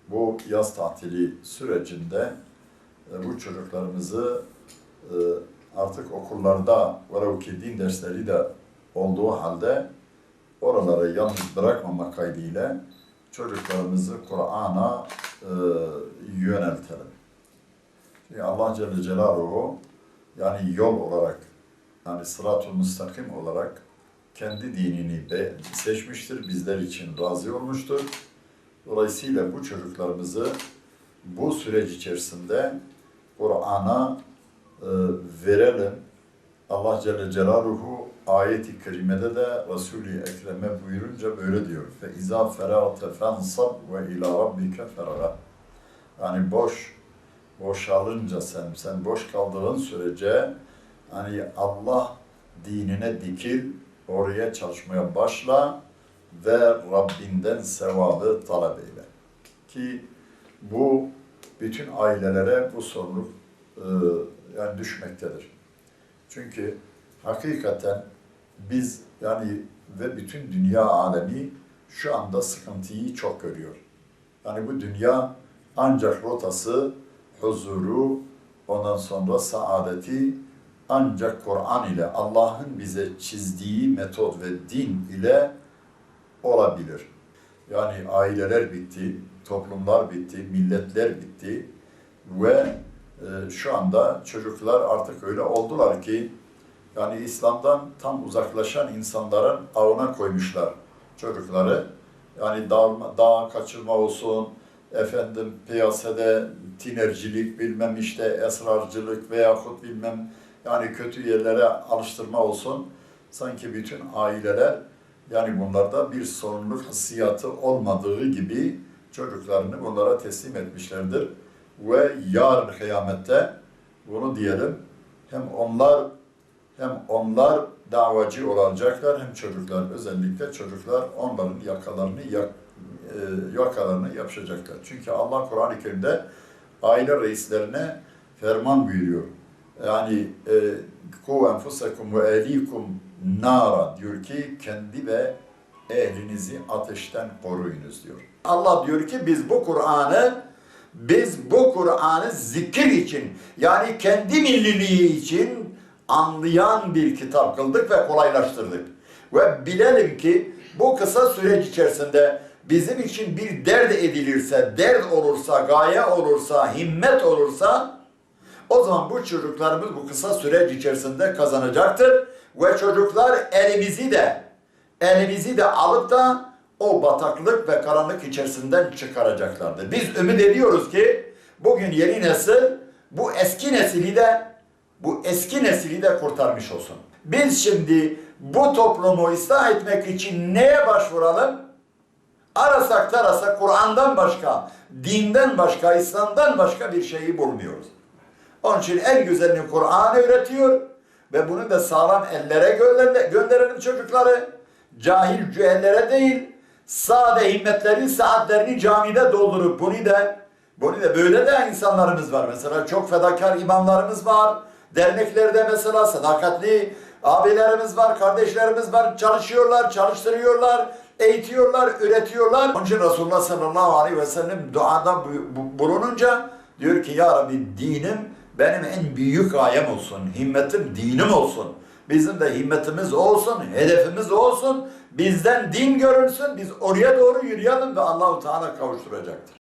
bu yaz tatili sürecinde bu çocuklarımızı artık okullarda velev ki din dersleri de olduğu halde oralara yalnız bırakmamak kaydıyla çocuklarımızı Kur'an'a yöneltelim. Çünkü Allah Celle Celaluhu yani yol olarak, yani sırat-ı müstakim olarak kendi dinini seçmiştir, bizler için razı olmuştur. Dolayısıyla bu çocuklarımızı bu süreç içerisinde Kur'an'a verelim. Allah Celle Celaluhu ayet-i kerimede de Resul-i Ekrem'e buyurunca böyle diyor. فَاِذَا فَرَغْتَ فَانْصَبْ وَاِلَى رَبِّكَ فَرَغَ. Yani boşalınca sen boş kaldığın sürece hani Allah dinine dikil, oraya çalışmaya başla ve Rabbinden sevabı talep eyle. Ki bu bütün ailelere bu sorumluluk yani düşmektedir. Çünkü hakikaten biz yani ve bütün dünya alemi şu anda sıkıntıyı çok görüyor. Yani bu dünya ancak rotası, huzuru, ondan sonra saadeti ancak Kur'an ile Allah'ın bize çizdiği metot ve din ile olabilir. Yani aileler bitti, toplumlar bitti, milletler bitti ve şu anda çocuklar artık öyle oldular ki yani İslam'dan tam uzaklaşan insanların avına koymuşlar çocukları. Yani dağ kaçırma olsun, efendim piyasada tinercilik, bilmem işte esrarcılık veyahut bilmem yani kötü yerlere alıştırma olsun. Sanki bütün aileler yani bunlarda bir sorumluluk hissiyatı olmadığı gibi çocuklarını bunlara teslim etmişlerdir. Ve yarın kıyamette bunu diyelim hem onlar davacı olacaklar hem çocuklar, özellikle çocuklar onların yakalarını yapışacaklar. Çünkü Allah Kur'an-ı Kerim'de aile reislerine ferman buyuruyor. Yani ku enfusakum ve ehlikum nara diyor ki kendi ve ehlinizi ateşten koruyunuz diyor. Allah diyor ki biz bu Kur'an'ı zikir için yani kendi milliliği için anlayan bir kitap kıldık ve kolaylaştırdık. Ve bilelim ki bu kısa süreç içerisinde bizim için bir dert edilirse, dert olursa, gaye olursa, himmet olursa o zaman bu çocuklarımız bu kısa süreç içerisinde kazanacaktır. Ve çocuklar elimizi de alıp da o bataklık ve karanlık içerisinden çıkaracaklardır. Biz ümit ediyoruz ki bugün yeni nesil bu eski nesili de kurtarmış olsun. Biz şimdi bu toplumu ıslah etmek için neye başvuralım? Arasak tarasak Kur'an'dan başka, dinden başka, İslam'dan başka bir şeyi bulmuyoruz. Onun için en güzelini Kur'an öğretiyor ve bunu da sağlam ellere gönderelim çocukları. Cahil cühellere değil, sade himmetlerin saatlerini camide doldurup bunu da böyle de insanlarımız var. Mesela çok fedakar imamlarımız var. Derneklerde mesela sadakatli abilerimiz var, kardeşlerimiz var. Çalışıyorlar, çalıştırıyorlar, eğitiyorlar, üretiyorlar. Onun için Resulullah sallallahu aleyhi ve sellem duada bulununca diyor ki ya Rabbi dinim benim en büyük gayem olsun. Himmetim dinim olsun. Bizim de himmetimiz olsun, hedefimiz olsun. Bizden din görünsün, biz oraya doğru yürüyelim ve Allah-u Teala kavuşturacaktır.